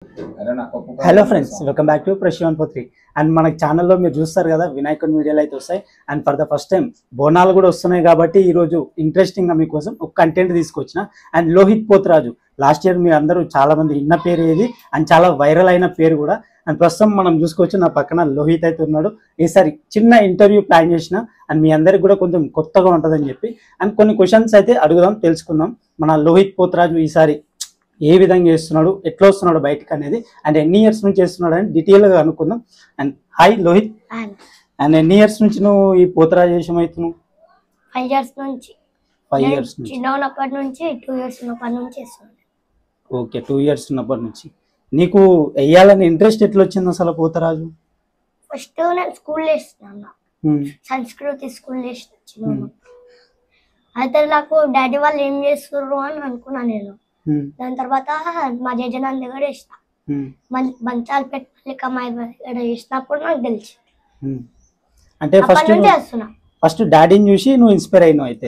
Hello friends, welcome back to fresh 143. And మన ఛానల్లో మీరు చూస్తారు కదా, వినాయకుడి వీడియోలు అయితే వస్తాయి. And for the first time Bonalu కూడా వస్తున్నాయి కాబట్టి ఈరోజు ఇంట్రెస్టింగ్గా మీకోసం ఒక కంటెంట్ తీసుకొచ్చిన. And Lohith Potharaju last year మీ అందరూ చాలా మంది విన్న పేరు ఏది, అండ్ చాలా వైరల్ అయిన పేరు కూడా. అండ్ ప్రస్తుతం మనం చూసుకోవచ్చు, నా పక్కన లోహిత్ అయితే ఉన్నాడు. ఈసారి చిన్న ఇంటర్వ్యూ ప్లాన్ చేసిన, అండ్ మీ అందరికి కూడా కొంచెం కొత్తగా ఉంటుందని చెప్పి అండ్ కొన్ని క్వశ్చన్స్ అయితే అడుగుదాం, తెలుసుకుందాం. మన లోహిత్ పోతరాజు ఈసారి ఏ విధంగా చేస్తున్నాడు, ఎట్లా వస్తున్నాడు బయటకు అనేది, అండ్ ఎన్ని ఇయర్స్ నుంచి చేస్తున్నాడు అని డీటెయిల్గా అనుకుందాం. అండ్ హాయ్ లోహిత్, అండ్ ఎన్ని ఇయర్స్ నుంచి నువ్వు ఈ పోతరాజు వేషం అవుతున్నావు? 5 years నుంచి. 5 years నుంచి. చిన్నప్పటి నుంచి 2 years ఉన్నప్పటి నుంచి చేస్తున్నాను. ఓకే, 2 years ఉన్నప్పటి నుంచి. నీకు వేయాలని ఇంట్రెస్ట్ ఎట్లా వచ్చింది అసలు పోతరాజు? ఫస్ట్ నేను స్కూల్ వేస్తున్నాను, సంస్కృతి స్కూల్ వేసిన. అయితే నాకు డాడీ వాళ్ళు ఏం చేస్తున్నారు అని అనుకున్నాను నేను. దాని తర్వాత మా జడ్జనాన్ దగ్గర వేసిన, మంచాలు పెట్టిక వేసినప్పుడు నాకు తెలిసి అంటే ఫస్ట్ డాడీని చూసి నువ్వు ఇన్స్పైర్ అయినావు. అయితే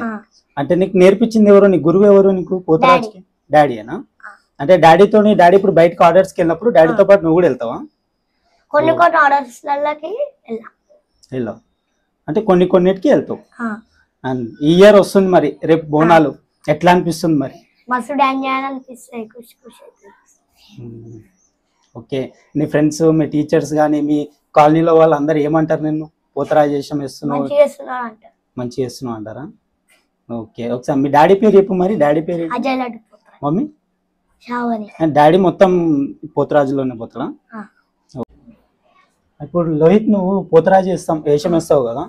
అంటే నీకు నేర్పించింది ఎవరు, నీ గురువు ఎవరు నీకు పోతరాజుకి? డాడీనా? అంటే డాడీ ఇప్పుడు బయటకు ఆర్డర్స్కి వెళ్ళినప్పుడు డాడీతో పాటు నువ్వు కూడా వెళ్తావా? కొన్ని ఆర్డర్స్ వెళ్ళావు అంటే కొన్నిటికి వెళ్తావు. అండ్ ఈ ఇయర్ వస్తుంది మరి, రేపు బోనాలు ఎట్లా అనిపిస్తుంది మరి? మస్తు డాన్స్ చేయాలనిపిస్తాయి, ఖుషి ఓకే, నీ ఫ్రెండ్స్, మీ టీచర్స్ కానీ మీ కాలనీలో వాళ్ళు అందరు ఏమంటారు నిన్ను? పోతరాజు వేషం వేస్తున్నావు, మంచి చేస్తున్నావు అంటారా? ఓకే, ఒకసారి మీ డాడీ పేరు చెప్పు మరి. డాడీ పేరు అజయ్ లడ్డు, మమ్మీ షావని. డాడీ మొత్తం పోతరాజులోనే పోతాడా? ఇప్పుడు లోహిత్, నువ్వు పోతరాజు వేషం వేస్తావు కదా,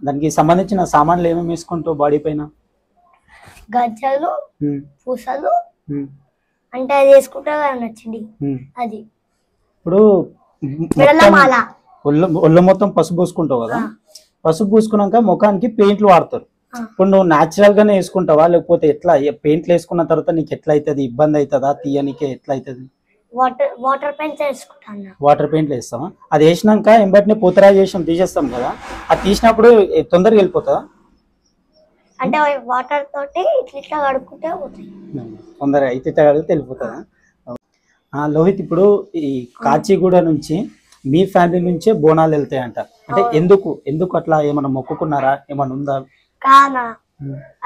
దానికి సంబంధించిన సామాన్లు ఏమేమి వేసుకుంటావు బాడీ పైన? గజ్జలు, పూసలు, అంటే అది వేసుకుంటా నచ్చింది. అది ఇప్పుడు ఒళ్ళు మొత్తం పసుపు పూసుకుంటావు కదా, పసుపు పూసుకున్నాక ముఖానికి పెయింట్లు వాడతారు. ఇప్పుడు నువ్వు న్యాచురల్ గానే వేసుకుంటావా, లేకపోతే ఎట్లా? పెయింట్లు వేసుకున్న తర్వాత నీకు ఎట్లా అవుతుంది? ఇబ్బంది అవుతుందా తీయనికే? ఎట్లా అవుతుంది? వాటర్ పెయింట్ వేసుకుంటాను. వాటర్ పెయింట్లు వేస్తావా? అది వేసినాక ఎంబటిని పోతరాజు వేషం తీసేస్తాం కదా, అది తీసినప్పుడు తొందరగా వెళ్ళిపోతుందా? అంటే వాటర్ తోటి ఇట్లా కడుక్కుంటే పోతాయి తొందరగా, అయితే కడిగితే వెళ్ళిపోతుందా? లోహిత్, ఇప్పుడు ఈ కాచిగూడ నుంచి మీ ఫ్యామిలీ నుంచే బోనాలు వెళ్తాయంట. అంటే ఎందుకు అట్లా? ఏమన్నా మొక్కుకున్నారా? ఏమన్నా ఉందా? కానా,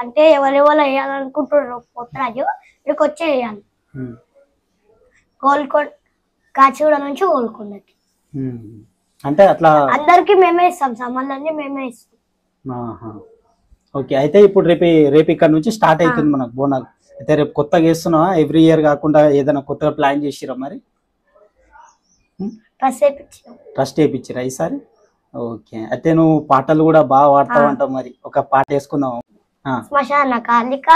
అంటే ఎవరెవరు వేయాలనుకుంటున్నారు పోతరాజు ఇక్కడికి వచ్చే వేయాలి. గోల్కొండ, కాచిగూడ నుంచి గోల్కొండకి. అంటే అట్లా అందరికి మేమే ఇస్తాం, సామాన్లన్నీ మేమే ఇస్తాం. ఓకే, అయితే ఇప్పుడు రేపు ఇక్కడ నుంచి స్టార్ట్ అవుతుంది మనకు బోనాలు. అయితే రేపు కొత్తగా వేస్తున్నావా? ఎవ్రీ ఇయర్ కాకుండా ఏదైనా కొత్తగా ప్లాన్ చేసిరా మరి? ట్రస్ట్ వేయించిరా ఈసారి? ఓకే, అయితే నువ్వు పాటలు కూడా బాగా పాడతావు అంటావు, మరి ఒక పాట వేసుకుందాం. శ్మశాన కాలిక,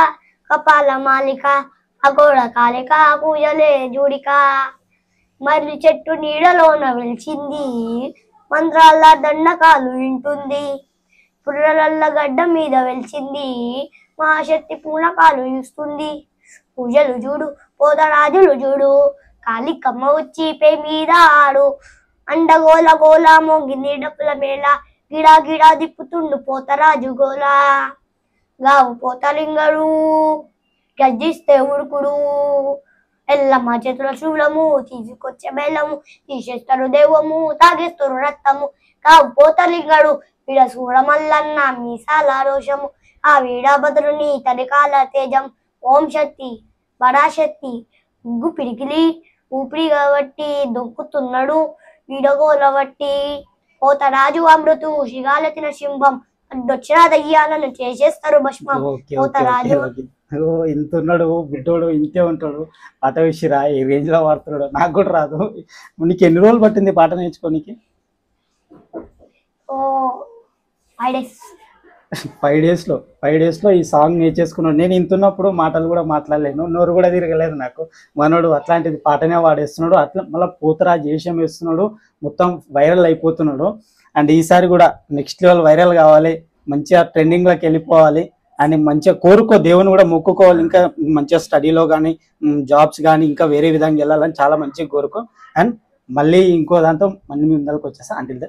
కపాల మాలిక, అగోడ కాలిక, పూజలే జూడిక, మర్రి చెట్టు నీడలోన వెలిచింది, మంత్రాల దండకాలు వింటుంది, పుర్రలల్ల గడ్డ మీద వెలిచింది, మహాశక్తి పూనకాలు ఇస్తుంది, పూజలు చూడు పోతరాజులు చూడు, కాళికమ్మ వచ్చి పే మీద ఆడు, అండగోల గోల మోగింది డప్పుల మేళ, గిడా గిడా దిప్పుతుండు పోతరాజు గోలా, గావు పోతలింగడు గర్జిస్తే ఉడుకుడు, ఎల్లమ్మ చేతుల శూలము తీసుకొచ్చే బెల్లము, తీసేస్తారు దేవము తాగేస్తారు రక్తము, గావు పోతలింగడు వీడ సూరమల్లన్న మీసాల రోషము, ఆ వీడభద్రుని తలికాల తేజం, ఓం శక్తి బడాశక్తి ఉగ్గు పిడికిలి ఊపిరి కాబట్టి దొక్కుతున్నాడు వీడగోల బట్టి, పోతరాజు అమృతు శిగాలెత్తిన సింహం, అడ్డొచ్చిన దయ్యాలను చేసేస్తారు భస్మం. పోతరాజు ఇంత ఉన్నాడు, బిడ్డోడు ఇంతే ఉంటాడు. పాట విషయరా ఏ రేంజ్ లో వాడుతున్నాడు, నాకు కూడా రాదు. నీకు ఎన్ని రోజులు పట్టింది పాట నేర్చుకోనికి? 5 days లో ఈ సాంగ్ నేర్చేసుకున్నాడు. నేను ఇంతున్నప్పుడు మాటలు కూడా మాట్లాడలేను, నోరు కూడా తిరగలేదు నాకు. మనోడు అట్లాంటిది పాటనే వాడేస్తున్నాడు. అట్లా మళ్ళీ పోతరాజు వేషం వేస్తున్నాడు, మొత్తం వైరల్ అయిపోతున్నాడు. అండ్ ఈసారి కూడా నెక్స్ట్ లెవెల్ వైరల్ కావాలి, మంచిగా ట్రెండింగ్లోకి వెళ్ళిపోవాలి అని మంచిగా కోరుకో, దేవుని కూడా మొక్కుకోవాలి. ఇంకా మంచిగా స్టడీలో కానీ జాబ్స్ కానీ ఇంకా వేరే విధంగా వెళ్ళాలని చాలా మంచిగా కోరుకో. అండ్ మళ్ళీ ఇంకో దాంతో మళ్ళీ మీ ముందరకు వచ్చేస్తా. అంటిల్